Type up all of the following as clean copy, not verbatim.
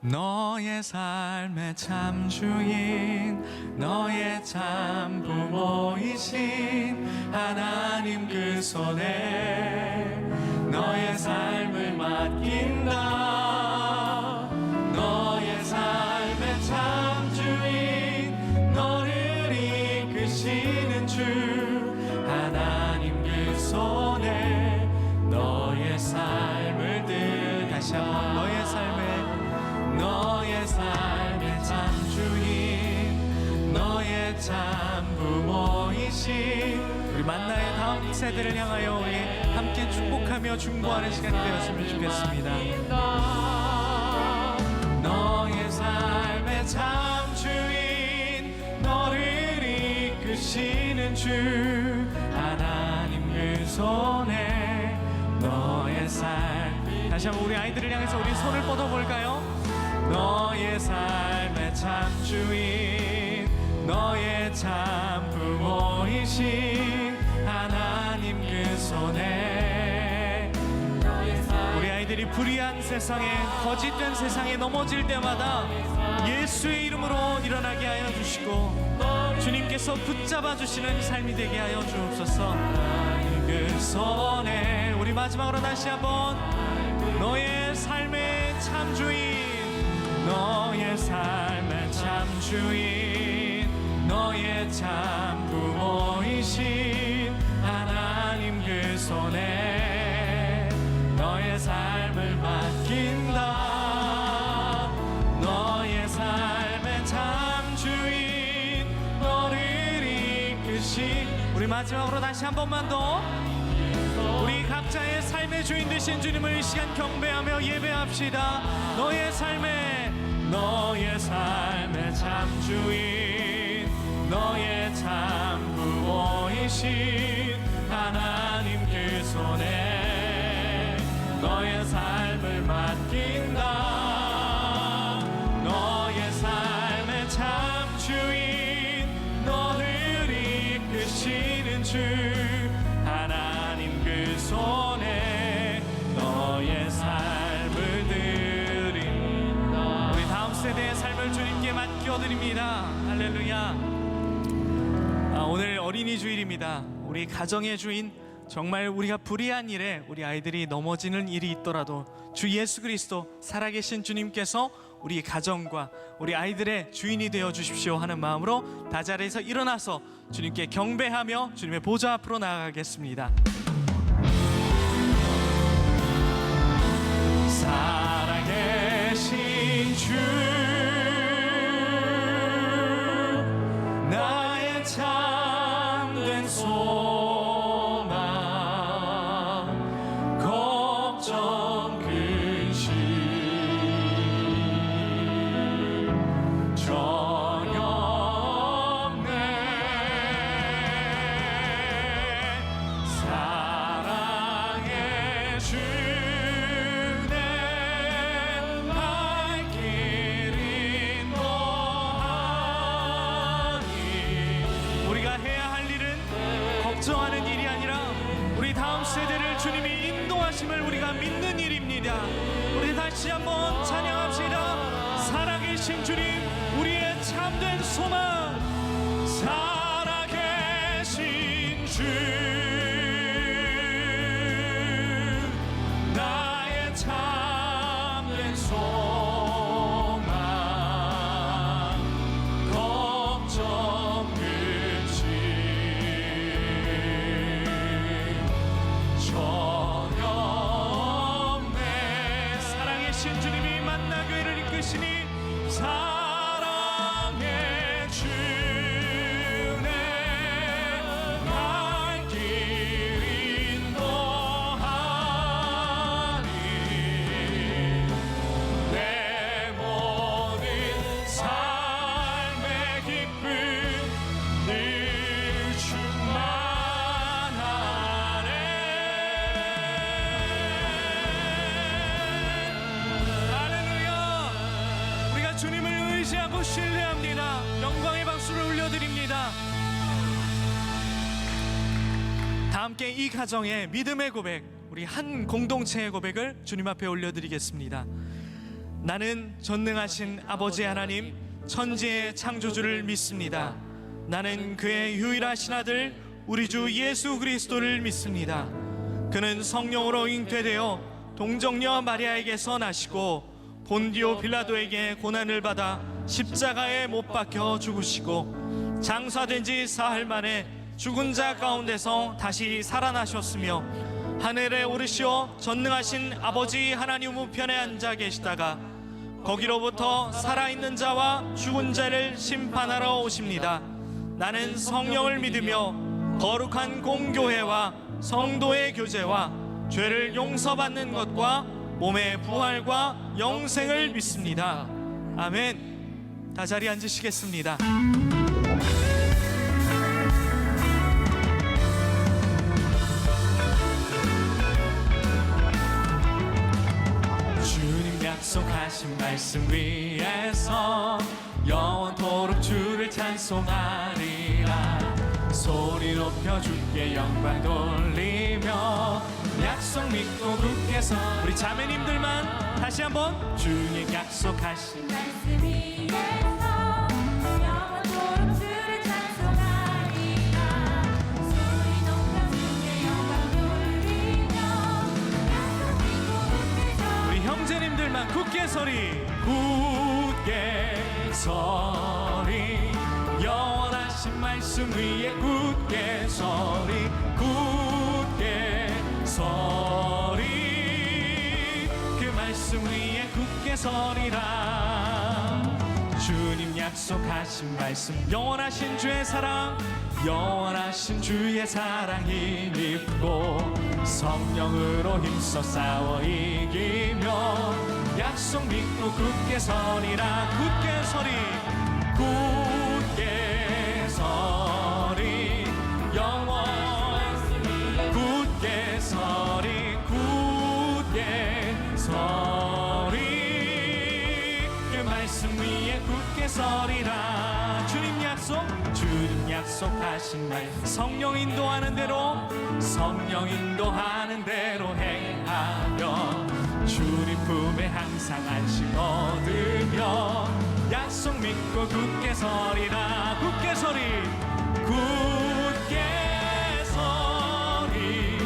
너의 삶의 참 주인, 너의 참 부모이신 하나님 그 손에 너의 삶을 맡긴다. 너의 삶의 참 주인, 너를 이끄시는 주 하나님 그 손에 너의 삶을 다시 한번 너의 삶의 참 주인, 너의 참 부모이신 우리 만나의 다음 세대를 향하여 우리 함께 축복하며 중보하는 시간이 되었으면 좋겠습니다. 너의 삶의 참 주인, 너를 이끄시는 주 하나님 그 손에 너의 삶. 다시 한번 우리 아이들을 향해서 우리 손을 뻗어볼까요? 너의 삶의 참 주인, 너의 참 부모이신 하나님 그 손에 우리 아이들이 불의한 세상에, 거짓된 세상에 넘어질 때마다 예수의 이름으로 일어나게 하여 주시고 주님께서 붙잡아 주시는 삶이 되게 하여 주옵소서. 그 손에 우리 마지막으로 다시 한번 너의 삶의 참 주인, 너의 삶의 참 주인, 너의 참 부모이신 하나님 그 손에 너의 삶을 맡긴다. 너의 삶의 참 주인, 너를 이끄신 우리 마지막으로 다시 한 번만 더 우리 각자의 삶의 주인 되신 주님을 이 시간 경배하며 예배합시다. 너의 삶의 참 주인, 너의 참 부모이신 하나님 그 손에 너의 삶을 맡긴다. 너의 삶의 참 주인, 너를 이끄시는 주 하나님 그 손에 너의 삶을 드린다. 우리 다음 세대의 삶을 주님께 맡겨드립니다. 할렐루야. 오늘 어린이 주일입니다. 우리 가정의 주인, 정말 우리가 불의한 일에 우리 아이들이 넘어지는 일이 있더라도 주 예수 그리스도 살아계신 주님께서 우리 가정과 우리 아이들의 주인이 되어 주십시오 하는 마음으로 다 자리에서 일어나서 주님께 경배하며 주님의 보좌 앞으로 나아가겠습니다. 살아계신 주, 나의 참된 소망, 걱정 근심 전혀 없네. 사랑의 주내 발길 인도하니 우리가 해야 할 일은 걱정하는 일이 아니라 우리 다음 세대를 주님이 인도하심을 우리가 믿는 일입니다. 우리 다시 한번 찬양합시다. 살아계신 주님, 우리의 참된 소망. 살아계신 주, 나의 참된 소망, 걱정 근심 전혀 없네. 살아계신 주님이 만나 교회를 이끄시니 사랑의 주내 발길 인도하니 내 모든 삶의 기쁨 늘 충만하네. 할렐루야. 우리가 주님을 의지하고 신뢰합니다. 영광의 박수를 올려드립니다. 다 함께 이 가정의 믿음의 고백, 우리 한 공동체의 고백을 주님 앞에 올려드리겠습니다. 나는 전능하신 아버지 하나님 천지의 창조주를 믿습니다. 나는 그의 유일하신 아들 우리 주 예수 그리스도를 믿습니다. 그는 성령으로 잉태되어 동정녀 마리아에게서 나시고 본디오 빌라도에게 고난을 받아 십자가에 못 박혀 죽으시고 장사된 지 사흘 만에 죽은 자 가운데서 다시 살아나셨으며 하늘에 오르시어 전능하신 아버지 하나님 우편에 앉아 계시다가 거기로부터 살아있는 자와 죽은 자를 심판하러 오십니다. 나는 성령을 믿으며 거룩한 공교회와 성도의 교제와 죄를 용서받는 것과 몸의 부활과 영생을 믿습니다. 아멘. 다 자리에 앉으시겠습니다. 주님 약속하신 말씀 위에서 영원토록 주를 찬송하리라. 소리 높여 주께 영광 돌리며 약속 믿고 굳게 서 우리 자매님들만 다시 한번 주님 약속하신 말씀 위에서 영원토록 주를 찬송하리라. 소리 높여 주께 영광 돌리며 약속 믿고 굳게 서 우리 형제님들만 굳게 서리 굳게 서리 영원하신 말씀 위에 굳게 서리 굳게 서리 그 말씀 위에 굳게 서리라. 주님 약속하신 말씀 영원하신 주의 사랑 영원하신 주의 사랑 힘입고 성령으로 힘써 싸워 이기며 약속 믿고 굳게 서리라. 굳게 서리 굳게 서리 영원 굳게 서리 굳게 서리 그 말씀 위에 굳게 서리라. 주님 약속하신 말 성령 인도하는 대로 행하며 주님 품에 항상 안식 얻으며 약속 믿고 굳게 서리라. 굳게 서리 굳게 서리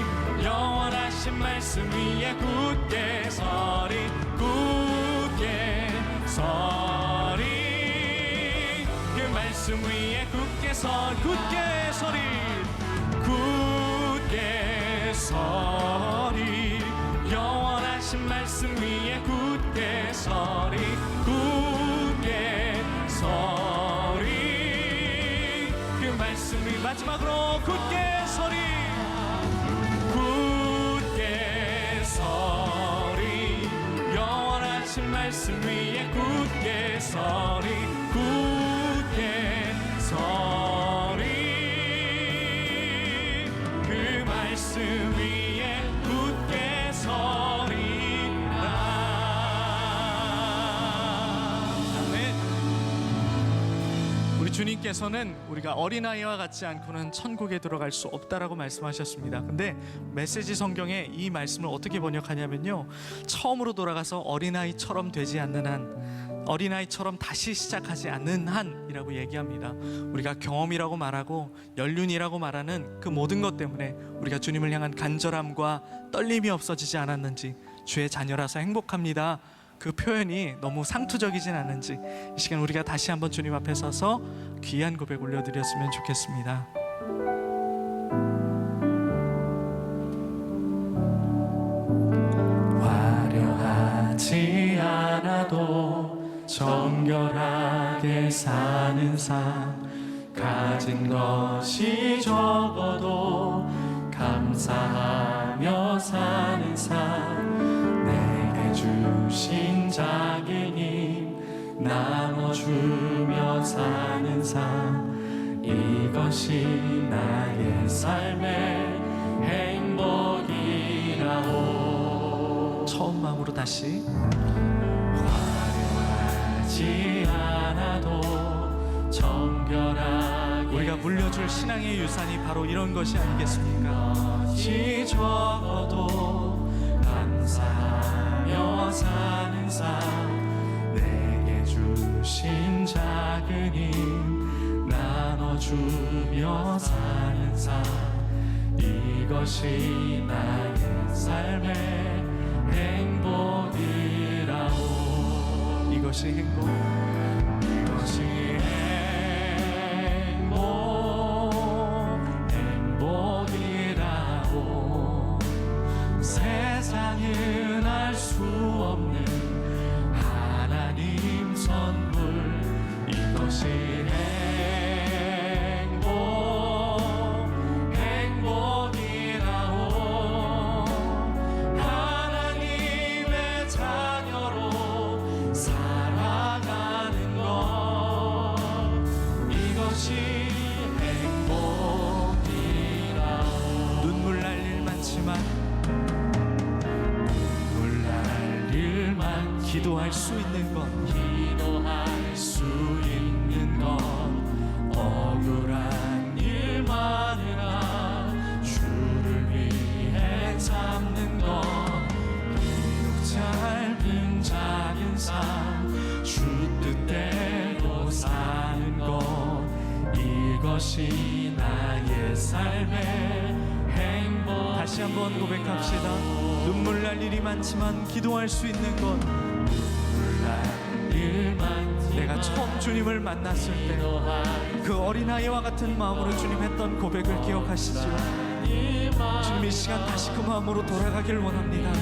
영원하신 말씀 위에 굳게 서리 굳게 서리 그 말씀 위에 굳게 서리 굳게 서리 굳게 서리 영원하신 말씀 위에 굳게 서리 굳게 서리 그 말씀 위 마지막으로 굳게 서리 굳게 서리 영원하신 말씀 위에 굳게 서리 굳게 서리 그 말씀 위에 굳게 서리라. 아멘. 우리 주님께서는 우리가 어린아이와 같지 않고는 천국에 들어갈 수 없다라고 말씀하셨습니다. 근데 메시지 성경에 이 말씀을 어떻게 번역하냐면요, 처음으로 돌아가서 어린아이처럼 되지 않는 한, 어린아이처럼 다시 시작하지 않는 한이라고 얘기합니다. 우리가 경험이라고 말하고 연륜이라고 말하는 그 모든 것 때문에 우리가 주님을 향한 간절함과 떨림이 없어지지 않았는지, 주의 자녀라서 행복합니다, 그 표현이 너무 상투적이진 않은지 이 시간 우리가 다시 한번 주님 앞에 서서 귀한 고백 올려드렸으면 좋겠습니다. 화려하지 않아도 정결하게 사는 삶, 가진 것이 적어도 감사하며 사는 삶, 내게 주신 자기님 나눠주며 사는 삶, 이것이 나의 삶의 행복이라오. 처음 마음으로 다시. 하지 않아도 정결하게 우리가 물려줄 신앙의 유산이 바로 이런 것이 아니겠습니까? 것이 적어도 감사하며 사는 삶, 작은 힘 나눠주며 사는 삶, 이것이 나의 삶의 행복이라오. 이것이 행복, 이것이 행복이라오. 세상은 알 수 없는 하나님 선물, 이것이 행복이라오. 하나님의 자녀로 살아가는 것, 이것이 행복이라오. 눈물 날 일 많지만 기도할 수 있는 것, 기도할 수 있는 것, 억울한 일 많으나 주를 위해 참는 것, 비록 짧은 작은 삶 주 뜻대로 사는 것, 이것이 나의 삶의 행복. 다시 한번 고백합시다. 눈물 날 일이 많지만 기도할 수 있는 것, 내가 처음 주님을 만났을 때 그 어린아이와 같은 마음으로 주님 했던 고백을 기억하시죠? 주님 이 시간 다시 그 마음으로 돌아가길 원합니다.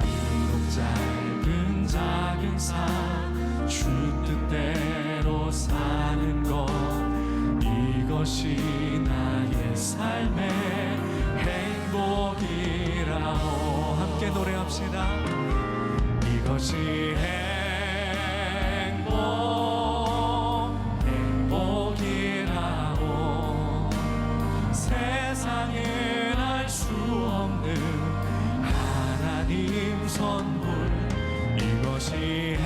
비록 짧은 작은 삶 주 뜻대로 사는 것, 이것이 나의 삶의 행복이라오. 함께 노래합시다. 이것이 행복이라오. 세상엔 알 수 없는 하나님 선물, 이것이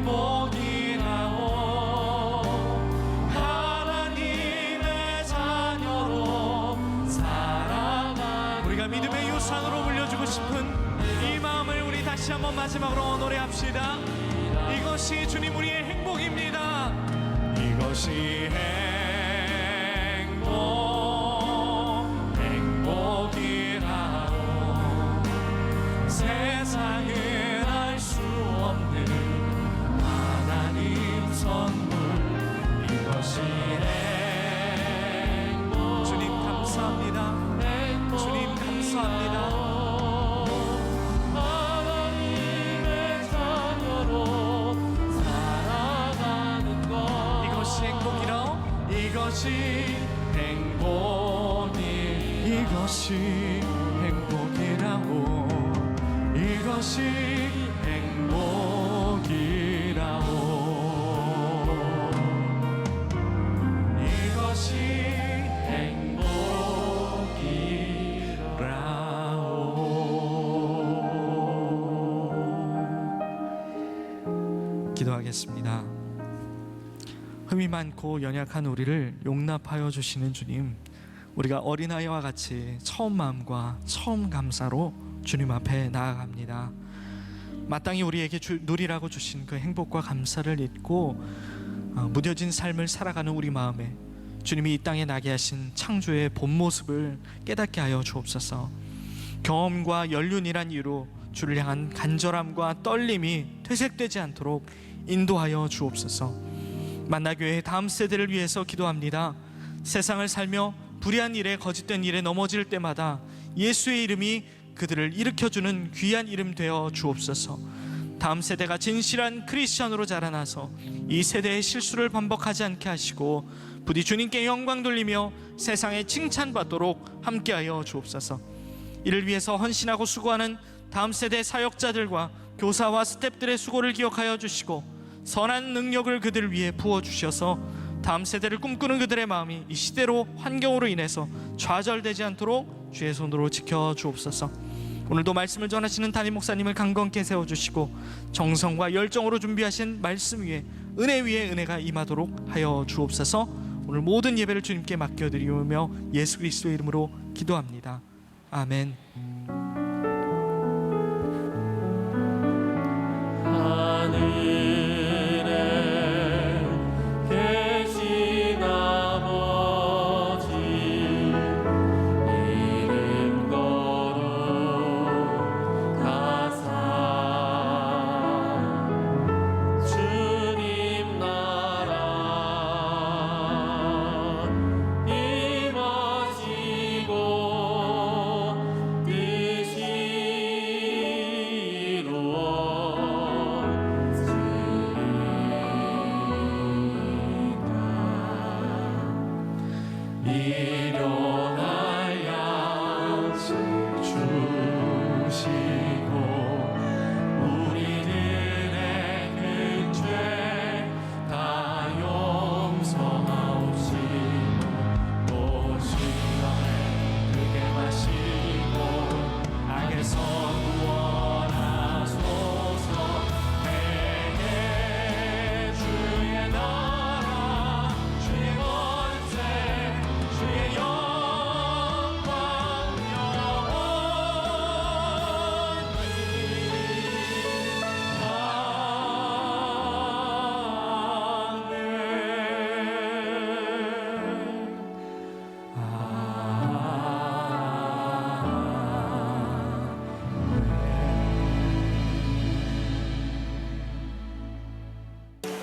행복이라오. 하나님의 자녀로 살아가는, 우리가 믿음의 유산으로 물려주고 싶은 이 마음을 우리 다시 한번 마지막으로 노래합시다. 이것이 주님 우리의 행복입니다. 이것이 행복이라오. 세상은 알 수 없는 하나님 선물, 이것이 행복. 주님 감사합니다. 주님 감사합니다. 하나님의 자녀로 살아가는 것, 이것이 행복이라오. 이것이 행복이라오. 이것이 행복이라오. 이것이 행복이라오. 기도하겠습니다. 흠이 많고 연약한 우리를 용납하여 주시는 주님, 우리가 어린아이와 같이 처음 마음과 처음 감사로 주님 앞에 나아갑니다. 마땅히 우리에게 누리라고 주신 그 행복과 감사를 잊고 무뎌진 삶을 살아가는 우리 마음에 주님이 이 땅에 나게 하신 창조의 본 모습을 깨닫게 하여 주옵소서. 경험과 연륜이란 이유로 주를 향한 간절함과 떨림이 퇴색되지 않도록 인도하여 주옵소서. 만나교회의 다음 세대를 위해서 기도합니다. 세상을 살며 불의한 일에, 거짓된 일에 넘어질 때마다 예수의 이름이 그들을 일으켜주는 귀한 이름 되어 주옵소서. 다음 세대가 진실한 크리스천으로 자라나서 이 세대의 실수를 반복하지 않게 하시고 부디 주님께 영광 돌리며 세상에 칭찬받도록 함께하여 주옵소서. 이를 위해서 헌신하고 수고하는 다음 세대 사역자들과 교사와 스태프들의 수고를 기억하여 주시고 선한 능력을 그들을 위해 부어주셔서 다음 세대를 꿈꾸는 그들의 마음이 이 시대로 환경으로 인해서 좌절되지 않도록 주의 손으로 지켜주옵소서. 오늘도 말씀을 전하시는 담임 목사님을 강건케 세워주시고 정성과 열정으로 준비하신 말씀 위에 은혜 위에 은혜가 임하도록 하여 주옵소서. 오늘 모든 예배를 주님께 맡겨드리며 예수 그리스도의 이름으로 기도합니다. 아멘.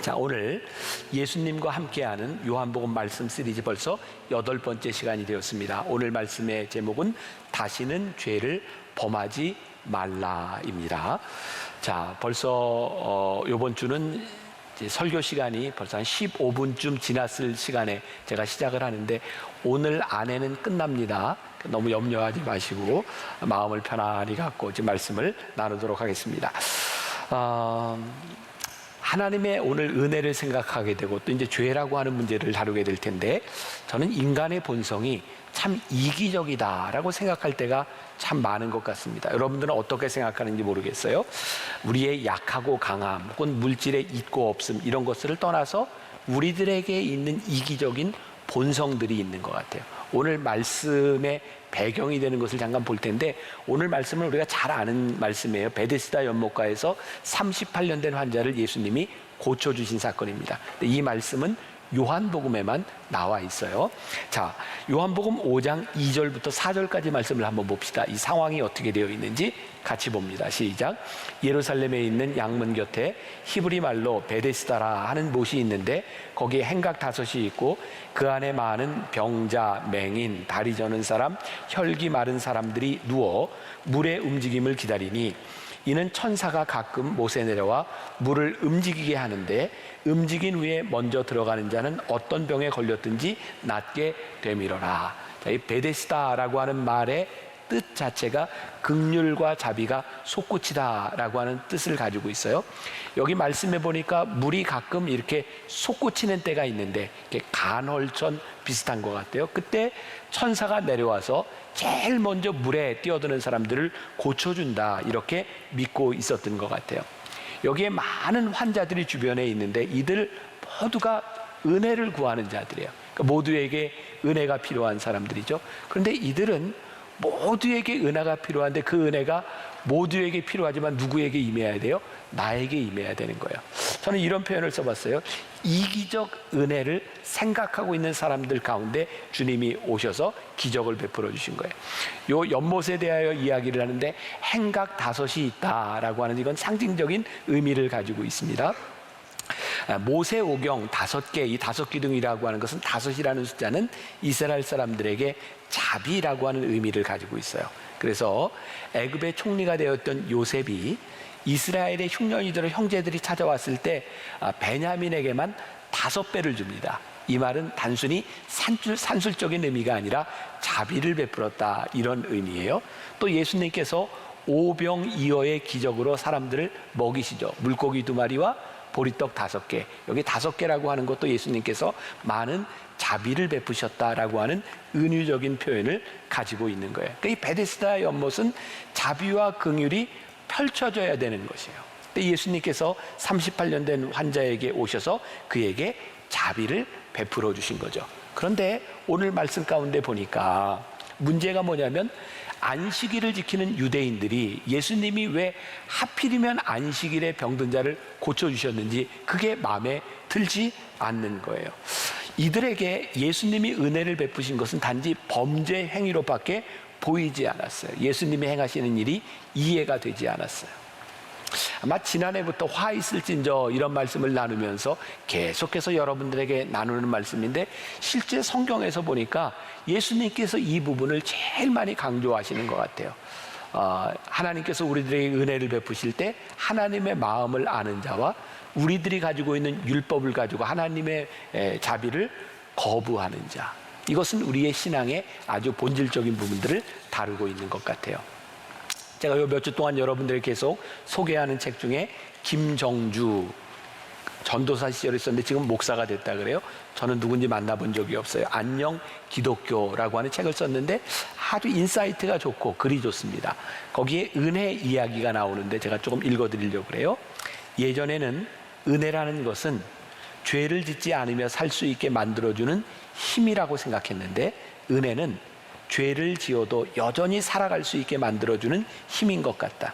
자, 오늘 예수님과 함께하는 요한복음 말씀 시리즈 벌써 8번째 시간이 되었습니다. 오늘 말씀의 제목은 다시는 죄를 범하지 말라입니다. 자, 벌써 이번 주는 이제 설교 시간이 벌써 한 15분쯤 지났을 시간에 제가 시작을 하는데 오늘 안에는 끝납니다. 너무 염려하지 마시고 마음을 편안히 갖고 이제 말씀을 나누도록 하겠습니다. 하나님의 오늘 은혜를 생각하게 되고 또 이제 죄라고 하는 문제를 다루게 될 텐데 저는 인간의 본성이 참 이기적이다라고 생각할 때가 참 많은 것 같습니다. 여러분들은 어떻게 생각하는지 모르겠어요. 우리의 약하고 강함 혹은 물질의 있고 없음 이런 것들을 떠나서 우리들에게 있는 이기적인 본성들이 있는 것 같아요. 오늘 말씀의 배경이 되는 것을 잠깐 볼 텐데 오늘 말씀은 우리가 잘 아는 말씀이에요. 베데스다 연못가에서 38년 된 환자를 예수님이 고쳐주신 사건입니다. 이 말씀은 요한복음에만 나와 있어요. 자, 요한복음 5장 2절부터 4절까지 말씀을 한번 봅시다. 이 상황이 어떻게 되어 있는지 같이 봅니다. 시작. 예루살렘에 있는 양문 곁에 히브리 말로 베데스다라 하는 못이 있는데 거기에 행각 5이 있고 그 안에 많은 병자, 맹인, 다리 저는 사람, 혈기 마른 사람들이 누워 물의 움직임을 기다리니 이는 천사가 가끔 못에 내려와 물을 움직이게 하는데 움직인 후에 먼저 들어가는 자는 어떤 병에 걸렸든지 낫게 되밀어라. 이 베데스다라고 하는 말의 뜻 자체가 긍휼과 자비가 솟구치다라고 하는 뜻을 가지고 있어요. 여기 말씀해 보니까 물이 가끔 이렇게 솟구치는 때가 있는데 이렇게 간헐천 비슷한 것 같아요. 그때 천사가 내려와서 제일 먼저 물에 뛰어드는 사람들을 고쳐준다 이렇게 믿고 있었던 것 같아요. 여기에 많은 환자들이 주변에 있는데 이들 모두가 은혜를 구하는 자들이에요. 그러니까 모두에게 은혜가 필요한 사람들이죠. 그런데 이들은 모두에게 은혜가 필요한데 그 은혜가 모두에게 필요하지만 누구에게 임해야 돼요? 나에게 임해야 되는 거예요. 저는 이런 표현을 써봤어요. 이기적 은혜를 생각하고 있는 사람들 가운데 주님이 오셔서 기적을 베풀어 주신 거예요. 요 연못에 대하여 이야기를 하는데 행각 5이 있다라고 하는 이건 상징적인 의미를 가지고 있습니다. 모세오경 5개, 이 5기둥이라고 하는 것은 5이라는 숫자는 이스라엘 사람들에게 자비라고 하는 의미를 가지고 있어요. 그래서 애굽의 총리가 되었던 요셉이 이스라엘의 흉년이들 형제들이 찾아왔을 때 베냐민에게만 5배를 줍니다. 이 말은 단순히 산술적인 의미가 아니라 자비를 베풀었다 이런 의미예요. 또 예수님께서 오병이어의 기적으로 사람들을 먹이시죠. 물고기 2마리와 보리떡 5개. 여기 5개라고 하는 것도 예수님께서 많은 자비를 베푸셨다라고 하는 은유적인 표현을 가지고 있는 거예요. 그러니까 이 베데스다 연못은 자비와 긍휼이 펼쳐져야 되는 것이에요. 근데 예수님께서 38년 된 환자에게 오셔서 그에게 자비를 베풀어 주신 거죠. 그런데 오늘 말씀 가운데 보니까 문제가 뭐냐면 안식일을 지키는 유대인들이 예수님이 왜 하필이면 안식일에 병든 자를 고쳐주셨는지 그게 마음에 들지 않는 거예요. 이들에게 예수님이 은혜를 베푸신 것은 단지 범죄 행위로밖에 보이지 않았어요. 예수님이 행하시는 일이 이해가 되지 않았어요. 아마 지난해부터 화 있을진저 이런 말씀을 나누면서 계속해서 여러분들에게 나누는 말씀인데 실제 성경에서 보니까 예수님께서 이 부분을 제일 많이 강조하시는 것 같아요. 하나님께서 우리들에게 은혜를 베푸실 때 하나님의 마음을 아는 자와 우리들이 가지고 있는 율법을 가지고 하나님의 자비를 거부하는 자, 이것은 우리의 신앙의 아주 본질적인 부분들을 다루고 있는 것 같아요. 제가 요 몇 주 동안 여러분들에게 계속 소개하는 책 중에 김정주 전도사 시절에 있었는데 지금 목사가 됐다 그래요. 저는 누군지 만나본 적이 없어요. 안녕 기독교라고 하는 책을 썼는데 아주 인사이트가 좋고 글이 좋습니다. 거기에 은혜 이야기가 나오는데 제가 조금 읽어드리려고 그래요. 예전에는 은혜라는 것은 죄를 짓지 않으며 살 수 있게 만들어주는 힘이라고 생각했는데 은혜는 죄를 지어도 여전히 살아갈 수 있게 만들어주는 힘인 것 같다.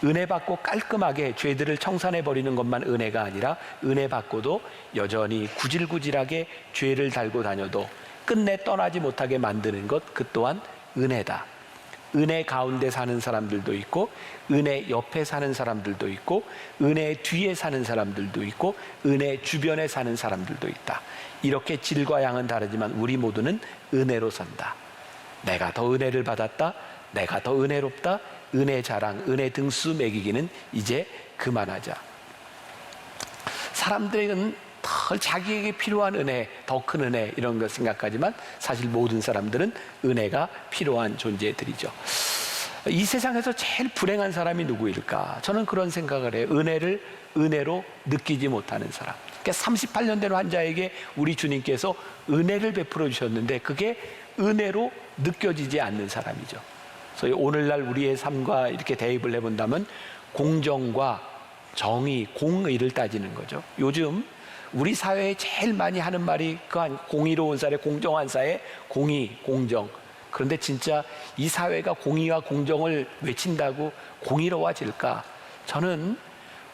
은혜 받고 깔끔하게 죄들을 청산해버리는 것만 은혜가 아니라 은혜 받고도 여전히 구질구질하게 죄를 달고 다녀도 끝내 떠나지 못하게 만드는 것, 그 또한 은혜다. 은혜 가운데 사는 사람들도 있고, 은혜 옆에 사는 사람들도 있고, 은혜 뒤에 사는 사람들도 있고, 은혜 주변에 사는 사람들도 있다. 이렇게 질과 양은 다르지만 우리 모두는 은혜로 산다. 내가 더 은혜를 받았다, 내가 더 은혜롭다, 은혜 자랑, 은혜 등수 매기기는 이제 그만하자. 사람들은 더 자기에게 필요한 은혜, 더 큰 은혜 이런 걸 생각하지만 사실 모든 사람들은 은혜가 필요한 존재들이죠. 이 세상에서 제일 불행한 사람이 누구일까? 저는 그런 생각을 해요. 은혜를 은혜로 느끼지 못하는 사람. 그러니까 38년 된 환자에게 우리 주님께서 은혜를 베풀어 주셨는데 그게 은혜로 느껴지지 않는 사람이죠. 그래서 오늘날 우리의 삶과 이렇게 대입을 해본다면 공정과 정의, 공의를 따지는 거죠. 요즘 우리 사회에 제일 많이 하는 말이 그 공의로운 사회, 공정한 사회, 공의, 공정. 그런데 진짜 이 사회가 공의와 공정을 외친다고 공의로워질까? 저는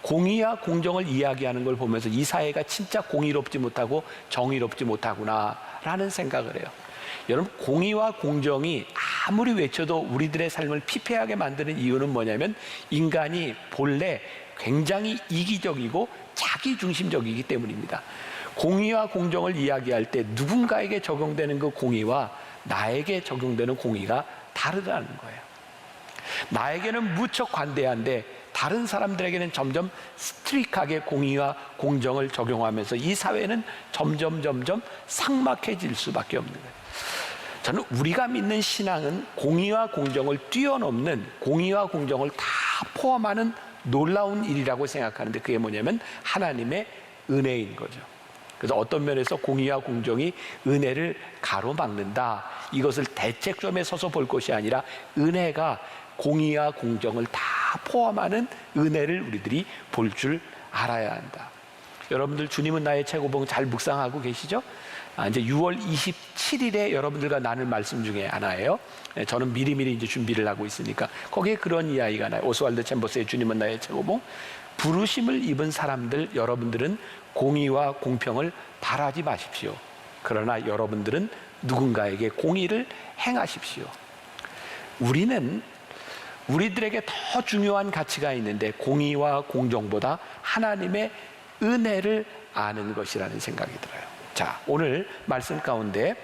공의와 공정을 이야기하는 걸 보면서 이 사회가 진짜 공의롭지 못하고 정의롭지 못하구나라는 생각을 해요. 여러분, 공의와 공정이 아무리 외쳐도 우리들의 삶을 피폐하게 만드는 이유는 뭐냐면 인간이 본래 굉장히 이기적이고 자기중심적이기 때문입니다. 공의와 공정을 이야기할 때 누군가에게 적용되는 그 공의와 나에게 적용되는 공의가 다르다는 거예요. 나에게는 무척 관대한데 다른 사람들에게는 점점 스트릭하게 공의와 공정을 적용하면서 이 사회는 점점 삭막해질 수밖에 없는 거예요. 저는 우리가 믿는 신앙은 공의와 공정을 뛰어넘는, 공의와 공정을 다 포함하는 놀라운 일이라고 생각하는데 그게 뭐냐면 하나님의 은혜인 거죠. 그래서 어떤 면에서 공의와 공정이 은혜를 가로막는다. 이것을 대책점에 서서 볼 것이 아니라 은혜가 공의와 공정을 다 포함하는 은혜를 우리들이 볼 줄 알아야 한다. 여러분들 주님은 나의 최고봉 잘 묵상하고 계시죠? 이제 6월 27일에 여러분들과 나눌 말씀 중에 하나예요. 저는 미리미리 이제 준비를 하고 있으니까 거기에 그런 이야기가 나요. 오스왈드 챔버스의 주님은 나의 최고봉. 부르심을 입은 사람들, 여러분들은 공의와 공평을 바라지 마십시오. 그러나 여러분들은 누군가에게 공의를 행하십시오. 우리는 우리들에게 더 중요한 가치가 있는데 공의와 공정보다 하나님의 은혜를 아는 것이라는 생각이 들어요. 자, 오늘 말씀 가운데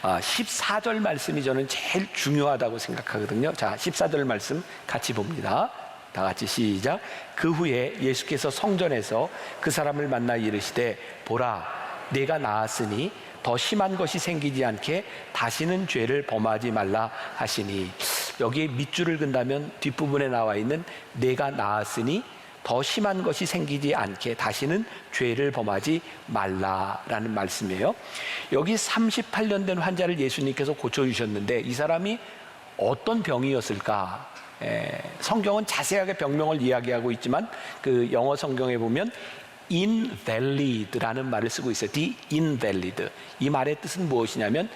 14절 말씀이 저는 제일 중요하다고 생각하거든요. 자, 14절 말씀 같이 봅니다. 다 같이 시작. 그 후에 예수께서 성전에서 그 사람을 만나 이르시되 보라, 내가 나았으니 더 심한 것이 생기지 않게 다시는 죄를 범하지 말라 하시니, 여기에 밑줄을 근다면 뒷부분에 나와 있는 내가 나았으니 더 심한 것이 생기지 않게 다시는 죄를 범하지 말라라는 말씀이에요. 여기 38년 된 환자를 예수님께서 고쳐주셨는데 이 사람이 어떤 병이었을까? 성경은 자세하게 병명을 이야기하고 있지만 그 영어 성경에 보면 invalid라는 말을 쓰고 있어요. The invalid. 이 말의 뜻은 무엇이냐면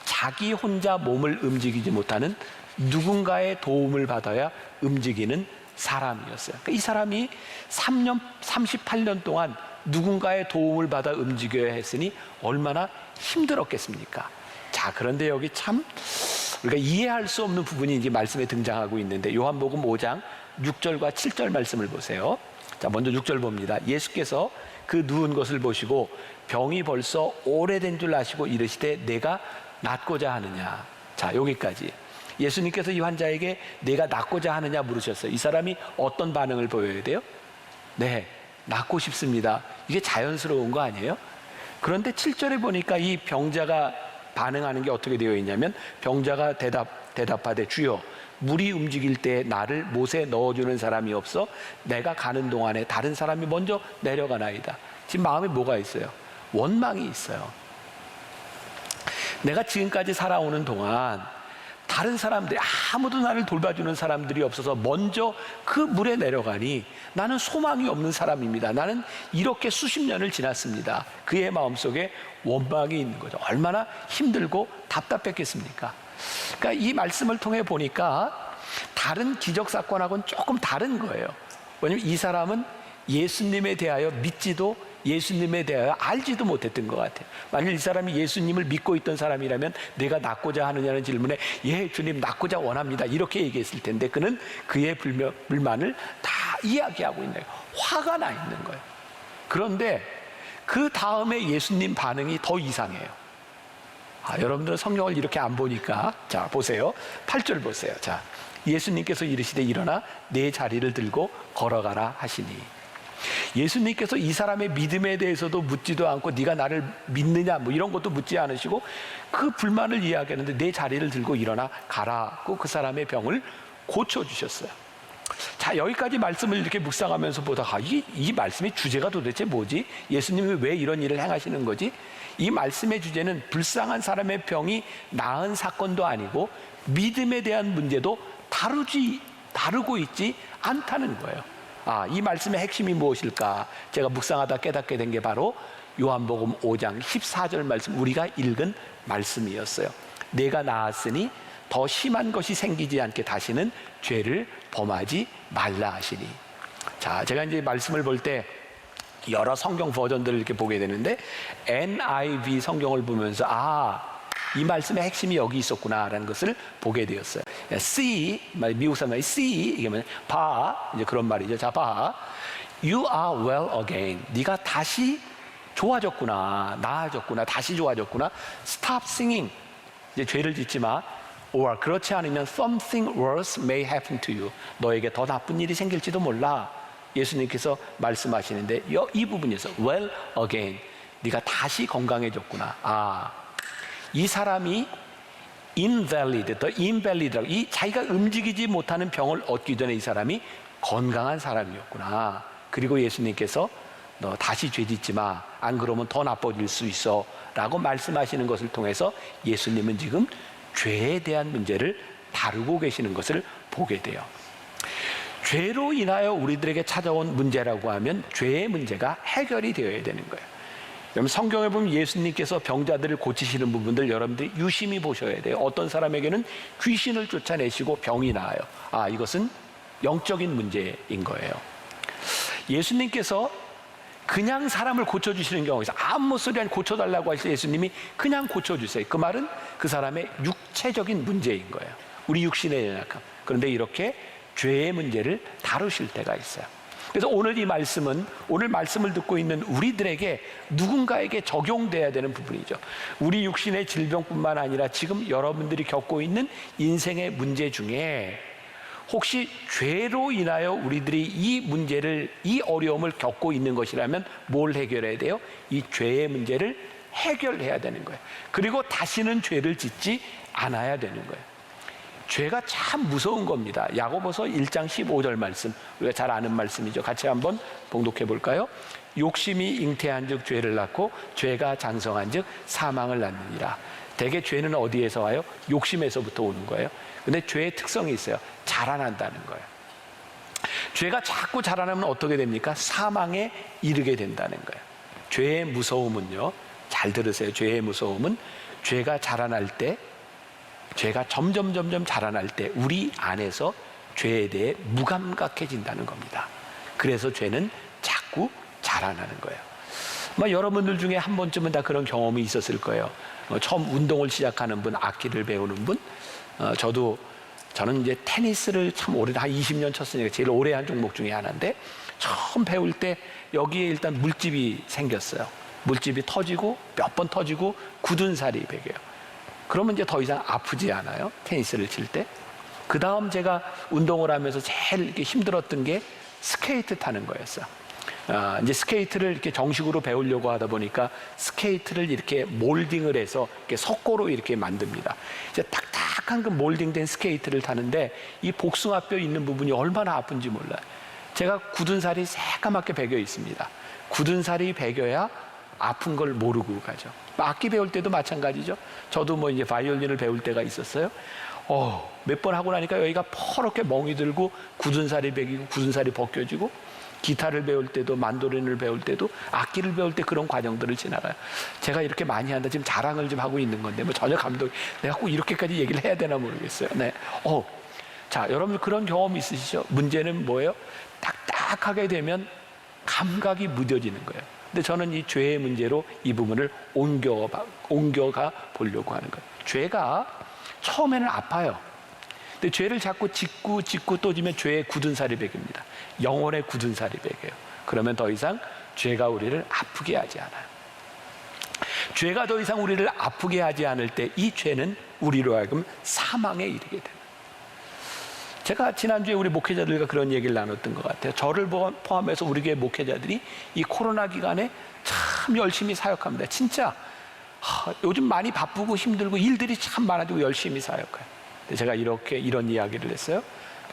자기 혼자 몸을 움직이지 못하는 누군가의 도움을 받아야 움직이는 사람이었어요. 그러니까 이 사람이 38년 동안 누군가의 도움을 받아 움직여야 했으니 얼마나 힘들었겠습니까? 자, 그런데 여기 참 우리가 이해할 수 없는 부분이 이제 말씀에 등장하고 있는데 요한복음 5장 6절과 7절 말씀을 보세요. 자, 먼저 6절 봅니다. 예수께서 그 누운 것을 보시고 병이 벌써 오래된 줄 아시고 이르시되 내가 낫고자 하느냐. 자, 여기까지. 예수님께서 이 환자에게 내가 낫고자 하느냐 물으셨어요. 이 사람이 어떤 반응을 보여야 돼요? 네, 낫고 싶습니다. 이게 자연스러운 거 아니에요? 그런데 7절에 보니까 이 병자가 반응하는 게 어떻게 되어 있냐면 병자가 대답하되 주여, 물이 움직일 때 나를 못에 넣어주는 사람이 없어 내가 가는 동안에 다른 사람이 먼저 내려가나이다. 지금 마음에 뭐가 있어요? 원망이 있어요. 내가 지금까지 살아오는 동안 다른 사람들이 아무도 나를 돌봐주는 사람들이 없어서 먼저 그 물에 내려가니 나는 소망이 없는 사람입니다. 나는 이렇게 수십 년을 지났습니다. 그의 마음속에 원망이 있는 거죠. 얼마나 힘들고 답답했겠습니까? 그러니까 이 말씀을 통해 보니까 다른 기적 사건하고는 조금 다른 거예요. 왜냐하면 이 사람은 예수님에 대하여 믿지도 예수님에 대하여 알지도 못했던 것 같아요. 만일 이 사람이 예수님을 믿고 있던 사람이라면 내가 낫고자 하느냐는 질문에 예 주님 낫고자 원합니다 이렇게 얘기했을 텐데 그는 그의 불만을 다 이야기하고 있는 거예요. 화가 나 있는 거예요. 그런데 그 다음에 예수님 반응이 더 이상해요. 여러분들은 성경을 이렇게 안 보니까 자 보세요. 8절 보세요. 자 예수님께서 이르시되 일어나 내 자리를 들고 걸어가라 하시니 예수님께서 이 사람의 믿음에 대해서도 묻지도 않고 네가 나를 믿느냐 뭐 이런 것도 묻지 않으시고 그 불만을 이야기하는데 내 자리를 들고 일어나 가라고 그 사람의 병을 고쳐주셨어요. 자 여기까지 말씀을 이렇게 묵상하면서 보다가 이 말씀의 주제가 도대체 뭐지? 예수님이 왜 이런 일을 행하시는 거지? 이 말씀의 주제는 불쌍한 사람의 병이 나은 사건도 아니고 믿음에 대한 문제도 다루고 있지 않다는 거예요. 이 말씀의 핵심이 무엇일까? 제가 묵상하다 깨닫게 된 게 바로 요한복음 5장 14절 말씀, 우리가 읽은 말씀이었어요. 내가 나았으니 더 심한 것이 생기지 않게 다시는 죄를 범하지 말라 하시니. 자, 제가 이제 말씀을 볼 때 여러 성경 버전들을 이렇게 보게 되는데 NIV 성경을 보면서 이 말씀의 핵심이 여기 있었구나라는 것을 보게 되었어요. See, 미국 사람이 see 이게 뭐냐? 봐, 이제 그런 말이죠. 자, 봐. You are well again. 네가 다시 좋아졌구나, 나아졌구나, 다시 좋아졌구나. Stop singing. 이제 죄를 짓지 마. Or 그렇지 않으면 something worse may happen to you. 너에게 더 나쁜 일이 생길지도 몰라. 예수님께서 말씀하시는데 이 부분에서 well again. 네가 다시 건강해졌구나. 이 사람이 invalid라고 이 자기가 움직이지 못하는 병을 얻기 전에 이 사람이 건강한 사람이었구나. 그리고 예수님께서 너 다시 죄짓지 마. 안 그러면 더 나빠질 수 있어. 라고 말씀하시는 것을 통해서 예수님은 지금 죄에 대한 문제를 다루고 계시는 것을 보게 돼요. 죄로 인하여 우리들에게 찾아온 문제라고 하면 죄의 문제가 해결이 되어야 되는 거예요. 여러분 성경에 보면 예수님께서 병자들을 고치시는 부분들 여러분들이 유심히 보셔야 돼요. 어떤 사람에게는 귀신을 쫓아내시고 병이 나아요. 이것은 영적인 문제인 거예요. 예수님께서 그냥 사람을 고쳐주시는 경우가 있어요. 아무 소리 안 고쳐달라고 하실 때 예수님이 그냥 고쳐주세요. 그 말은 그 사람의 육체적인 문제인 거예요. 우리 육신의 연약함. 그런데 이렇게 죄의 문제를 다루실 때가 있어요. 그래서 오늘 이 말씀은 오늘 말씀을 듣고 있는 우리들에게 누군가에게 적용돼야 되는 부분이죠. 우리 육신의 질병뿐만 아니라 지금 여러분들이 겪고 있는 인생의 문제 중에 혹시 죄로 인하여 우리들이 이 문제를 이 어려움을 겪고 있는 것이라면 뭘 해결해야 돼요? 이 죄의 문제를 해결해야 되는 거예요. 그리고 다시는 죄를 짓지 않아야 되는 거예요. 죄가 참 무서운 겁니다. 야고보서 1장 15절 말씀, 우리가 잘 아는 말씀이죠. 같이 한번 봉독해 볼까요? 욕심이 잉태한 즉 죄를 낳고 죄가 장성한 즉 사망을 낳느니라. 대개 죄는 어디에서 와요? 욕심에서부터 오는 거예요. 근데 죄의 특성이 있어요. 자라난다는 거예요. 죄가 자꾸 자라나면 어떻게 됩니까? 사망에 이르게 된다는 거예요. 죄의 무서움은요, 잘 들으세요. 죄의 무서움은 죄가 자라날 때, 죄가 점점 자라날 때 우리 안에서 죄에 대해 무감각해진다는 겁니다. 그래서 죄는 자꾸 자라나는 거예요. 여러분들 중에 한 번쯤은 다 그런 경험이 있었을 거예요. 처음 운동을 시작하는 분, 악기를 배우는 분. 저는 이제 테니스를 참 오래, 한 20년 쳤으니까 제일 오래 한 종목 중에 하나인데, 처음 배울 때 여기에 일단 물집이 생겼어요. 물집이 터지고 몇 번 터지고 굳은 살이 배겨요. 그러면 이제 더 이상 아프지 않아요. 테니스를 칠 때. 그 다음 제가 운동을 하면서 제일 이렇게 힘들었던 게 스케이트 타는 거였어요. 이제 스케이트를 이렇게 정식으로 배우려고 하다 보니까 스케이트를 이렇게 몰딩을 해서 이렇게 석고로 이렇게 만듭니다. 이제 딱딱한 그 몰딩된 스케이트를 타는데 이 복숭아뼈 있는 부분이 얼마나 아픈지 몰라요. 제가 굳은 살이 새까맣게 배겨 있습니다. 굳은 살이 배겨야 아픈 걸 모르고 가죠. 악기 배울 때도 마찬가지죠. 저도 이제 바이올린을 배울 때가 있었어요. 몇 번 하고 나니까 여기가 퍼렇게 멍이 들고 굳은 살이 배기고 굳은 살이 벗겨지고, 기타를 배울 때도 만도린을 배울 때도 악기를 배울 때 그런 과정들을 지나가요. 제가 이렇게 많이 한다 지금 자랑을 좀 하고 있는 건데 전혀 내가 꼭 이렇게까지 얘기를 해야 되나 모르겠어요. 네. 자, 여러분 그런 경험 있으시죠? 문제는 뭐예요? 딱딱하게 되면 감각이 무뎌지는 거예요. 근데 저는 이 죄의 문제로 이 부분을 옮겨가 보려고 하는 거예요. 죄가 처음에는 아파요. 근데 죄를 자꾸 짓고 또 지면 죄의 굳은 살이 배깁니다. 영혼의 굳은 살이 배겨요. 그러면 더 이상 죄가 우리를 아프게 하지 않아요. 죄가 더 이상 우리를 아프게 하지 않을 때 이 죄는 우리로 하여금 사망에 이르게 됩니다. 제가 지난주에 우리 목회자들과 그런 얘기를 나눴던 것 같아요. 저를 포함해서 우리 교회 목회자들이 이 코로나 기간에 참 열심히 사역합니다. 진짜 요즘 많이 바쁘고 힘들고 일들이 참 많아지고 열심히 사역해요. 근데 제가 이런 이야기를 했어요.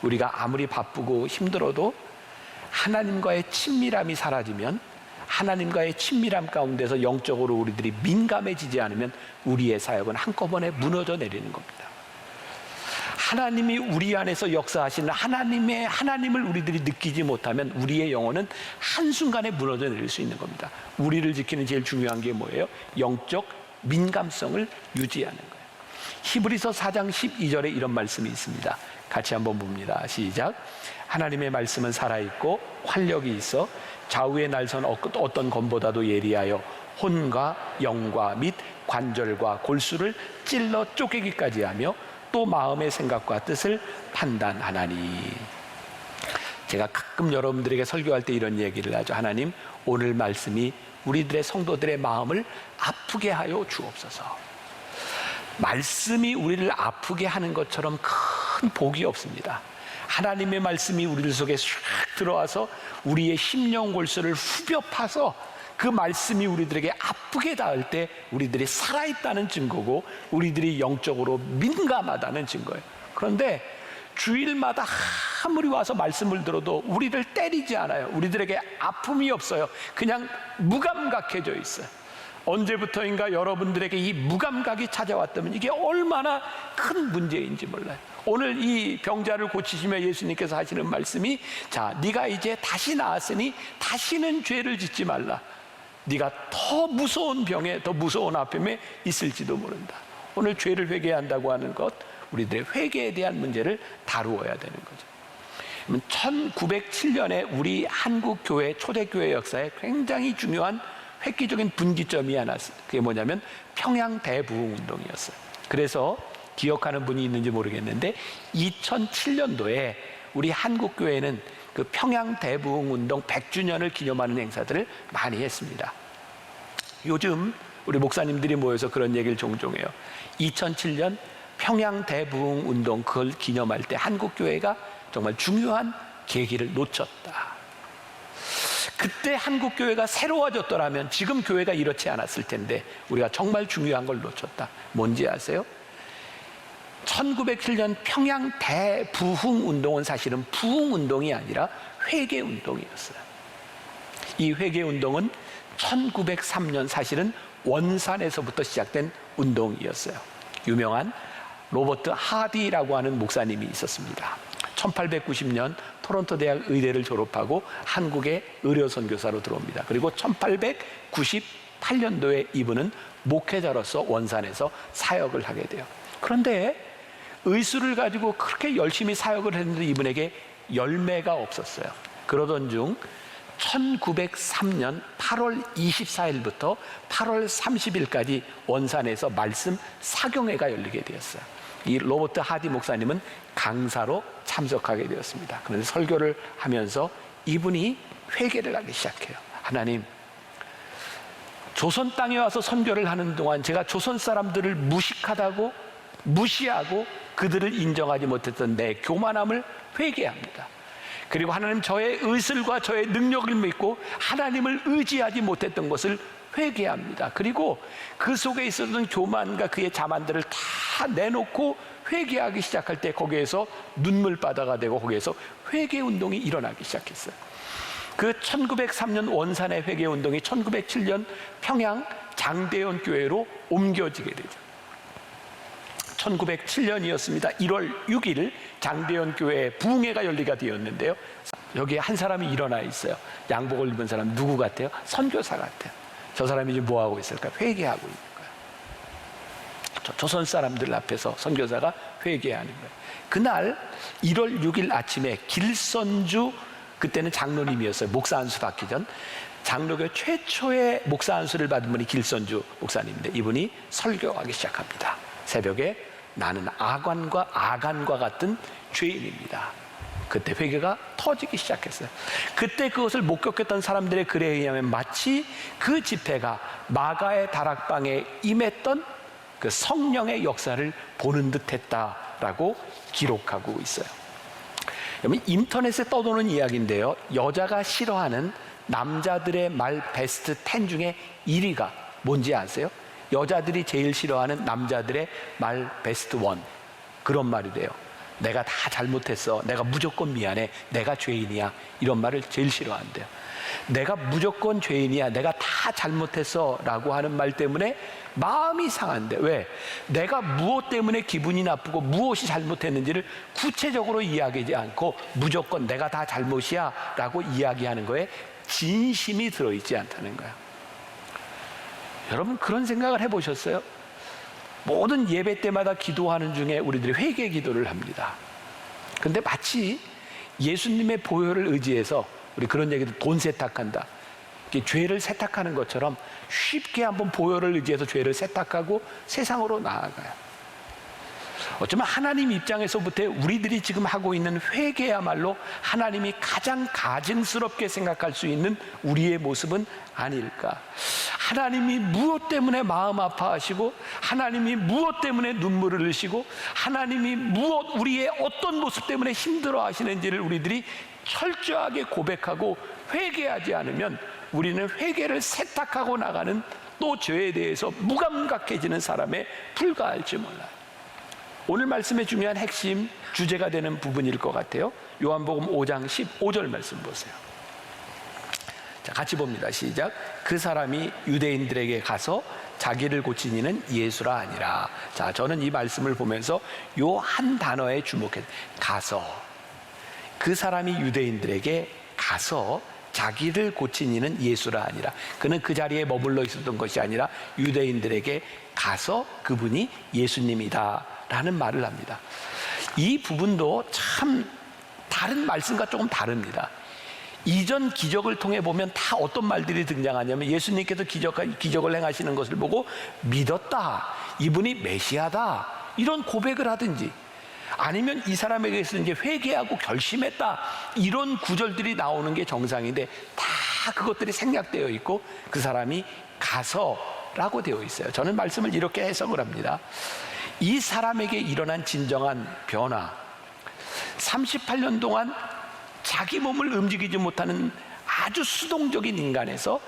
우리가 아무리 바쁘고 힘들어도 하나님과의 친밀함이 사라지면, 하나님과의 친밀함 가운데서 영적으로 우리들이 민감해지지 않으면 우리의 사역은 한꺼번에 무너져 내리는 겁니다. 하나님이 우리 안에서 역사하시는 하나님을 우리들이 느끼지 못하면 우리의 영혼은 한순간에 무너져 내릴 수 있는 겁니다. 우리를 지키는 제일 중요한 게 뭐예요? 영적 민감성을 유지하는 거예요. 히브리서 4장 12절에 이런 말씀이 있습니다. 같이 한번 봅니다. 시작. 하나님의 말씀은 살아있고 활력이 있어 좌우의 날선 어떤 검보다도 예리하여 혼과 영과 및 관절과 골수를 찔러 쪼개기까지 하며 또 마음의 생각과 뜻을 판단하나니. 제가 가끔 여러분들에게 설교할 때 이런 얘기를 하죠. 하나님, 오늘 말씀이 우리들의 성도들의 마음을 아프게 하여 주옵소서. 말씀이 우리를 아프게 하는 것처럼 큰 복이 없습니다. 하나님의 말씀이 우리들 속에 쑥 들어와서 우리의 심령 골수를 후벼 파서 그 말씀이 우리들에게 아프게 닿을 때 우리들이 살아있다는 증거고 우리들이 영적으로 민감하다는 증거예요. 그런데 주일마다 아무리 와서 말씀을 들어도 우리를 때리지 않아요. 우리들에게 아픔이 없어요. 그냥 무감각해져 있어요. 언제부터인가 여러분들에게 이 무감각이 찾아왔다면 이게 얼마나 큰 문제인지 몰라요. 오늘 이 병자를 고치시며 예수님께서 하시는 말씀이, 자, 네가 이제 다시 나았으니 다시는 죄를 짓지 말라. 네가 더 무서운 병에, 더 무서운 아픔에 있을지도 모른다. 오늘 죄를 회개한다고 하는 것, 우리들의 회개에 대한 문제를 다루어야 되는 거죠. 1907년에 우리 한국 교회, 초대교회 역사에 굉장히 중요한 획기적인 분기점이 하나 있어요. 그게 뭐냐면 평양 대부흥 운동이었어요. 그래서 기억하는 분이 있는지 모르겠는데 2007년도에 우리 한국 교회는 그 평양 대부흥 운동 100주년을 기념하는 행사들을 많이 했습니다. 요즘 우리 목사님들이 모여서 그런 얘기를 종종 해요. 2007년 평양 대부흥 운동, 그걸 기념할 때 한국 교회가 정말 중요한 계기를 놓쳤다. 그때 한국 교회가 새로워졌더라면 지금 교회가 이렇지 않았을 텐데 우리가 정말 중요한 걸 놓쳤다. 뭔지 아세요? 1907년 평양 대부흥 운동은 사실은 부흥 운동이 아니라 회개 운동이었어요. 이 회개 운동은 1903년 사실은 원산에서부터 시작된 운동이었어요. 유명한 로버트 하디라고 하는 목사님이 있었습니다. 1890년 토론토 대학 의대를 졸업하고 한국의 의료 선교사로 들어옵니다. 그리고 1898년도에 이분은 목회자로서 원산에서 사역을 하게 돼요. 그런데 의수를 가지고 그렇게 열심히 사역을 했는데 이분에게 열매가 없었어요. 그러던 중 1903년 8월 24일부터 8월 30일까지 원산에서 말씀 사경회가 열리게 되었어요. 이 로버트 하디 목사님은 강사로 참석하게 되었습니다. 그런데 설교를 하면서 이분이 회개를 하기 시작해요. 하나님, 조선 땅에 와서 선교를 하는 동안 제가 조선 사람들을 무시하고 그들을 인정하지 못했던 내 교만함을 회개합니다. 그리고 하나님, 저의 의술과 저의 능력을 믿고 하나님을 의지하지 못했던 것을 회개합니다. 그리고 그 속에 있었던 교만과 그의 자만들을 다 내놓고 회개하기 시작할 때 거기에서 눈물바다가 되고 거기에서 회개운동이 일어나기 시작했어요. 그 1903년 원산의 회개운동이 1907년 평양 장대현 교회로 옮겨지게 되죠. 1907년이었습니다. 1월 6일 장대현 교회에 부흥회가 열리게 되었는데요. 여기에 한 사람이 일어나 있어요. 양복을 입은 사람 누구 같아요? 선교사 같아요. 저 사람이 지금 뭐 하고 있을까요? 회개하고 있는 거예요. 조선 사람들 앞에서 선교사가 회개하는 거예요. 그날 1월 6일 아침에 길선주, 그때는 장로님이었어요. 목사 안수 받기 전 장로교 최초의 목사 안수를 받은 분이 길선주 목사님인데 이분이 설교하기 시작합니다. 새벽에 나는 아간과 같은 죄인입니다. 그때 회개가 터지기 시작했어요. 그때 그것을 목격했던 사람들의 글에 의하면 마치 그 집회가 마가의 다락방에 임했던 그 성령의 역사를 보는 듯 했다라고 기록하고 있어요. 여러분, 인터넷에 떠도는 이야기인데요, 여자가 싫어하는 남자들의 말 베스트 10 중에 1위가 뭔지 아세요? 여자들이 제일 싫어하는 남자들의 말 베스트 1, 그런 말이래요. 내가 다 잘못했어, 내가 무조건 미안해, 내가 죄인이야, 이런 말을 제일 싫어한대요. 내가 무조건 죄인이야, 내가 다 잘못했어 라고 하는 말 때문에 마음이 상한데, 왜? 내가 무엇 때문에 기분이 나쁘고 무엇이 잘못했는지를 구체적으로 이야기하지 않고 무조건 내가 다 잘못이야 라고 이야기하는 거에 진심이 들어있지 않다는 거예요. 여러분, 그런 생각을 해보셨어요? 모든 예배 때마다 기도하는 중에 우리들이 회개 기도를 합니다. 근데 마치 예수님의 보혈을 의지해서, 우리 그런 얘기도 돈 세탁한다, 죄를 세탁하는 것처럼 쉽게 한번 보혈을 의지해서 죄를 세탁하고 세상으로 나아가요. 어쩌면 하나님 입장에서부터 우리들이 지금 하고 있는 회개야말로 하나님이 가장 가증스럽게 생각할 수 있는 우리의 모습은 아닐까. 하나님이 무엇 때문에 마음 아파하시고, 하나님이 무엇 때문에 눈물을 흘리시고, 하나님이 우리의 어떤 모습 때문에 힘들어 하시는지를 우리들이 철저하게 고백하고 회개하지 않으면 우리는 회개를 세탁하고 나가는, 또 죄에 대해서 무감각해지는 사람에 불과할지 몰라요. 오늘 말씀의 중요한 핵심 주제가 되는 부분일 것 같아요. 요한복음 5장 15절 말씀 보세요. 자, 같이 봅니다. 시작. 그 사람이 유대인들에게 가서 자기를 고친 이는 예수라 아니라. 자, 저는 이 말씀을 보면서 요 한 단어에 주목해요. 가서. 그 사람이 유대인들에게 가서 자기를 고친 이는 예수라 아니라. 그는 그 자리에 머물러 있었던 것이 아니라 유대인들에게 가서 그분이 예수님이다 라는 말을 합니다. 이 부분도 참 다른 말씀과 조금 다릅니다. 이전 기적을 통해 보면 다 어떤 말들이 등장하냐면, 예수님께서 기적을 행하시는 것을 보고 믿었다, 이분이 메시아다, 이런 고백을 하든지, 아니면 이 사람에게서 이제 회개하고 결심했다, 이런 구절들이 나오는 게 정상인데, 다 그것들이 생략되어 있고 그 사람이 가서라고 되어 있어요. 저는 말씀을 이렇게 해석을 합니다. 이 사람에게 일어난 진정한 변화, 38년 동안 자기 몸을 움직이지 못하는 아주 수동적인 인간에서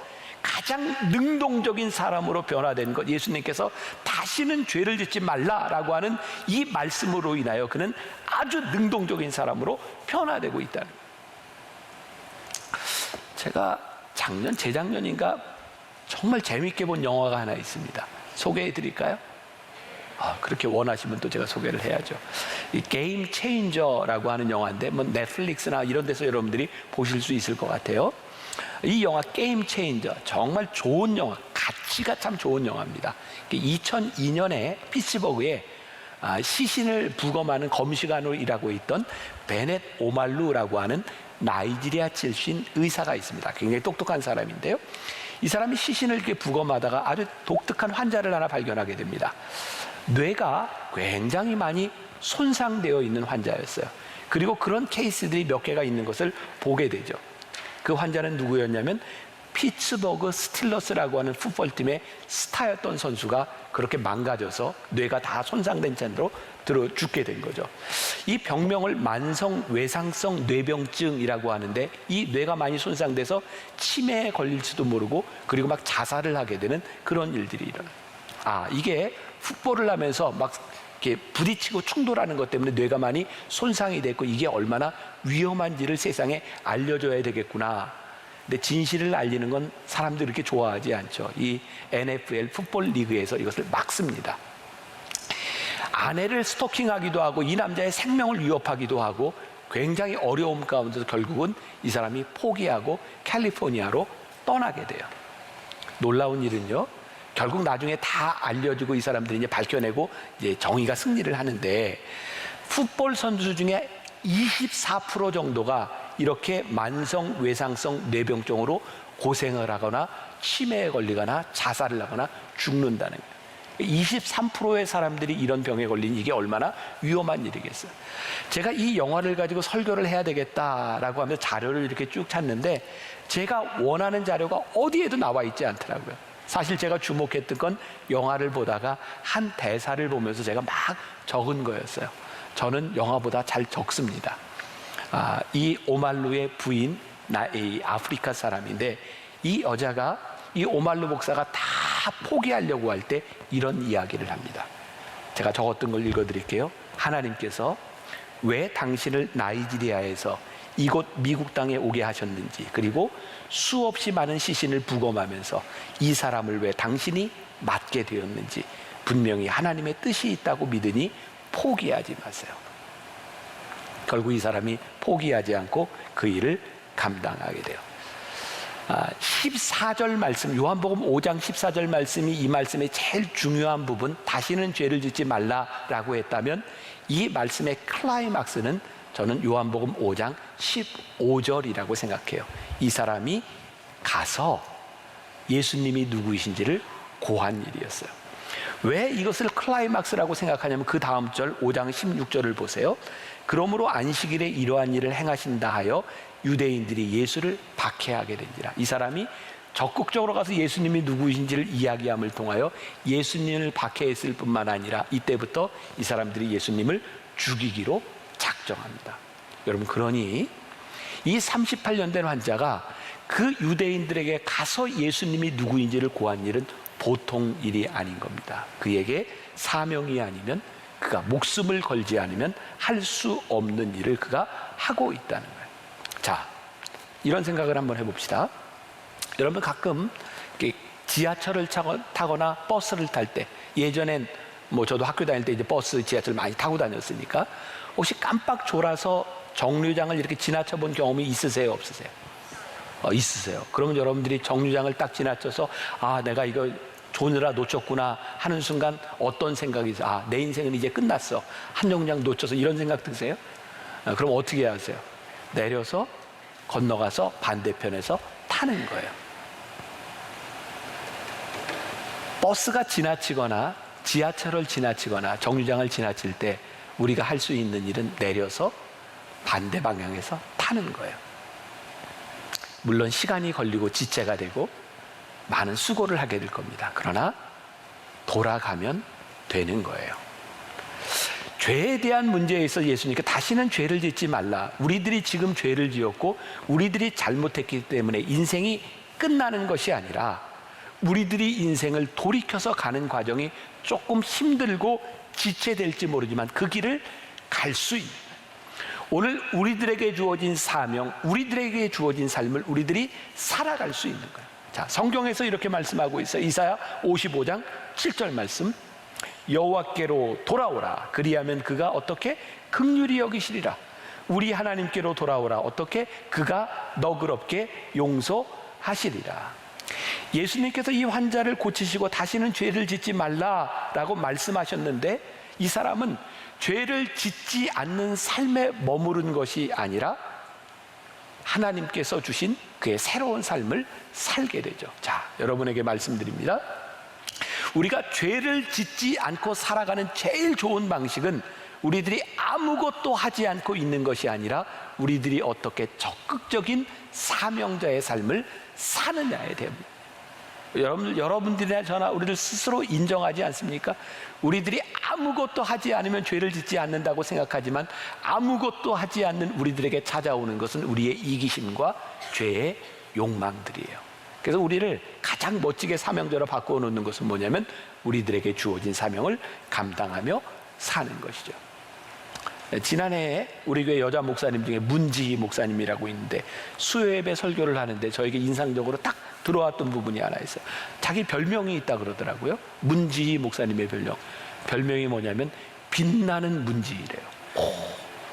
가장 능동적인 사람으로 변화된 것, 예수님께서 다시는 죄를 짓지 말라라고 하는 이 말씀으로 인하여 그는 아주 능동적인 사람으로 변화되고 있다는 거예요. 제가 재작년인가 정말 재밌게 본 영화가 하나 있습니다. 소개해 드릴까요? 그렇게 원하시면 또 제가 소개를 해야죠. 이 게임 체인저라고 하는 영화인데, 뭐 넷플릭스나 이런 데서 여러분들이 보실 수 있을 것 같아요. 이 영화 게임 체인저, 정말 좋은 영화, 가치가 참 좋은 영화입니다. 2002년에 피츠버그에 시신을 부검하는 검시관으로 일하고 있던 베넷 오말루라고 하는 나이지리아 출신 의사가 있습니다. 굉장히 똑똑한 사람인데요, 이 사람이 시신을 이렇게 부검하다가 아주 독특한 환자를 하나 발견하게 됩니다. 뇌가 굉장히 많이 손상되어 있는 환자였어요. 그리고 그런 케이스들이 몇 개가 있는 것을 보게 되죠. 그 환자는 누구였냐면 피츠버그 스틸러스라고 하는 풋볼팀의 스타였던 선수가 그렇게 망가져서 뇌가 다 손상된 채로 죽게 된 거죠. 이 병명을 만성 외상성 뇌병증이라고 하는데, 이 뇌가 많이 손상돼서 치매에 걸릴지도 모르고 그리고 막 자살을 하게 되는 그런 일들이 일어나요. 이게 풋볼을 하면서 막 이렇게 부딪히고 충돌하는 것 때문에 뇌가 많이 손상이 됐고, 이게 얼마나 위험한지를 세상에 알려줘야 되겠구나. 근데 진실을 알리는 건 사람들이 그렇게 좋아하지 않죠. 이 NFL 풋볼 리그에서 이것을 막습니다. 아내를 스토킹하기도 하고 이 남자의 생명을 위협하기도 하고 굉장히 어려움 가운데서 결국은 이 사람이 포기하고 캘리포니아로 떠나게 돼요. 놀라운 일은요, 결국 나중에 다 알려지고 이 사람들이 이제 밝혀내고 이제 정의가 승리를 하는데, 풋볼 선수 중에 24% 정도가 이렇게 만성 외상성 뇌병증으로 고생을 하거나 치매에 걸리거나 자살을 하거나 죽는다는 거예요. 23%의 사람들이 이런 병에 걸린 이게 얼마나 위험한 일이겠어요. 제가 이 영화를 가지고 설교를 해야 되겠다라고 하면서 자료를 이렇게 쭉 찾는데 제가 원하는 자료가 어디에도 나와 있지 않더라고요. 사실 제가 주목했던 건 영화를 보다가 한 대사를 보면서 제가 막 적은 거였어요. 저는 영화보다 잘 적습니다. 이 오말루의 부인 나에이 아프리카 사람인데 이 여자가 이 오말루 목사가 다 포기하려고 할 때 이런 이야기를 합니다. 제가 적었던 걸 읽어드릴게요. 하나님께서 왜 당신을 나이지리아에서 이곳 미국 땅에 오게 하셨는지, 그리고 수없이 많은 시신을 부검하면서 이 사람을 왜 당신이 맡게 되었는지 분명히 하나님의 뜻이 있다고 믿으니 포기하지 마세요. 결국 이 사람이 포기하지 않고 그 일을 감당하게 돼요. 14절 말씀, 요한복음 5장 14절 말씀이 이 말씀의 제일 중요한 부분, 다시는 죄를 짓지 말라라고 했다면 이 말씀의 클라이막스는 저는 요한복음 5장 15절이라고 생각해요. 이 사람이 가서 예수님이 누구이신지를 고한 일이었어요. 왜 이것을 클라이막스라고 생각하냐면 그 다음 절 5장 16절을 보세요. 그러므로 안식일에 이러한 일을 행하신다 하여 유대인들이 예수를 박해하게 된지라. 이 사람이 적극적으로 가서 예수님이 누구이신지를 이야기함을 통하여 예수님을 박해했을 뿐만 아니라 이때부터 이 사람들이 예수님을 죽이기로 작정합니다. 여러분, 그러니 이 38년 된 환자가 그 유대인들에게 가서 예수님이 누구인지를 고한 일은 보통 일이 아닌 겁니다. 그에게 사명이 아니면, 그가 목숨을 걸지 않으면 할 수 없는 일을 그가 하고 있다는 거예요. 자, 이런 생각을 한번 해봅시다. 여러분, 가끔 지하철을 타거나 버스를 탈 때, 예전엔 저도 학교 다닐 때 이제 버스, 지하철 많이 타고 다녔으니까 혹시 깜빡 졸아서 정류장을 이렇게 지나쳐 본 경험이 있으세요, 없으세요? 있으세요. 그러면 여러분들이 정류장을 딱 지나쳐서 내가 이거 조느라 놓쳤구나 하는 순간 어떤 생각이 있어요? 내 인생은 이제 끝났어. 한 정류장 놓쳐서, 이런 생각 드세요? 그럼 어떻게 하세요? 내려서 건너가서 반대편에서 타는 거예요. 버스가 지나치거나 지하철을 지나치거나 정류장을 지나칠 때 우리가 할 수 있는 일은 내려서 반대 방향에서 타는 거예요. 물론 시간이 걸리고 지체가 되고 많은 수고를 하게 될 겁니다. 그러나 돌아가면 되는 거예요. 죄에 대한 문제에 있어 예수님께 다시는 죄를 짓지 말라. 우리들이 지금 죄를 지었고 우리들이 잘못했기 때문에 인생이 끝나는 것이 아니라 우리들이 인생을 돌이켜서 가는 과정이 조금 힘들고 지체될지 모르지만 그 길을 갈 수 있는, 오늘 우리들에게 주어진 사명, 우리들에게 주어진 삶을 우리들이 살아갈 수 있는 거예요. 자, 성경에서 이렇게 말씀하고 있어요. 이사야 55장 7절 말씀. 여호와께로 돌아오라. 그리하면 그가 어떻게 긍휼히 여기시리라. 우리 하나님께로 돌아오라. 어떻게 그가 너그럽게 용서하시리라. 예수님께서 이 환자를 고치시고 다시는 죄를 짓지 말라라고 말씀하셨는데 이 사람은 죄를 짓지 않는 삶에 머무른 것이 아니라 하나님께서 주신 그의 새로운 삶을 살게 되죠. 자, 여러분에게 말씀드립니다. 우리가 죄를 짓지 않고 살아가는 제일 좋은 방식은 우리들이 아무것도 하지 않고 있는 것이 아니라 우리들이 어떻게 적극적인 사명자의 삶을 사느냐에 대합니다. 여러분들이나 저나 우리를 스스로 인정하지 않습니까? 우리들이 아무것도 하지 않으면 죄를 짓지 않는다고 생각하지만 아무것도 하지 않는 우리들에게 찾아오는 것은 우리의 이기심과 죄의 욕망들이에요. 그래서 우리를 가장 멋지게 사명자로 바꾸어 놓는 것은 뭐냐면 우리들에게 주어진 사명을 감당하며 사는 것이죠. 지난해에 우리 교회 여자 목사님 중에 문지희 목사님이라고 있는데 수요예배 설교를 하는데 저에게 인상적으로 딱 들어왔던 부분이 하나 있어요. 자기 별명이 있다 그러더라고요. 문지희 목사님의 별명이 뭐냐면 빛나는 문지희래요.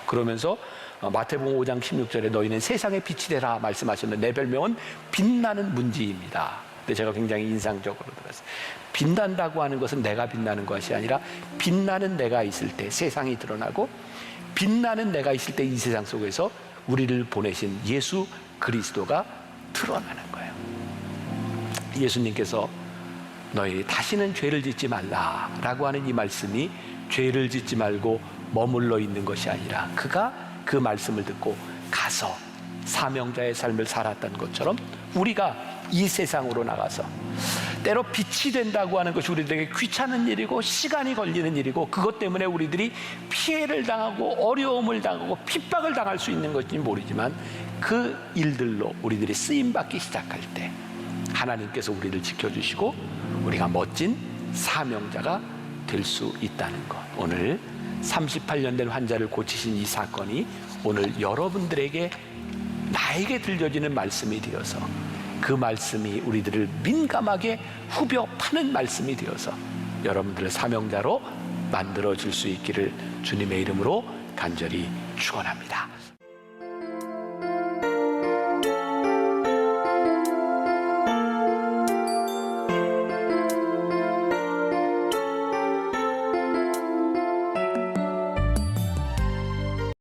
그러면서 마태복음 5장 16절에 너희는 세상의 빛이 되라 말씀하셨는데 내 별명은 빛나는 문지희입니다. 근데 제가 굉장히 인상적으로 들었어요. 빛난다고 하는 것은 내가 빛나는 것이 아니라 빛나는 내가 있을 때 세상이 드러나고 빛나는 내가 있을 때 이 세상 속에서 우리를 보내신 예수 그리스도가 드러나는 거예요. 예수님께서 너희 다시는 죄를 짓지 말라라고 하는 이 말씀이 죄를 짓지 말고 머물러 있는 것이 아니라 그가 그 말씀을 듣고 가서 사명자의 삶을 살았던 것처럼 우리가 이 세상으로 나가서 때로 빛이 된다고 하는 것이 우리들에게 귀찮은 일이고 시간이 걸리는 일이고 그것 때문에 우리들이 피해를 당하고 어려움을 당하고 핍박을 당할 수 있는 것인지 모르지만 그 일들로 우리들이 쓰임받기 시작할 때 하나님께서 우리를 지켜주시고 우리가 멋진 사명자가 될 수 있다는 것. 오늘 38년 된 환자를 고치신 이 사건이 오늘 여러분들에게 나에게 들려지는 말씀이 되어서 그 말씀이 우리들을 민감하게 후벼 파는 말씀이 되어서 여러분들의 사명자로 만들어질 수 있기를 주님의 이름으로 간절히 축원합니다.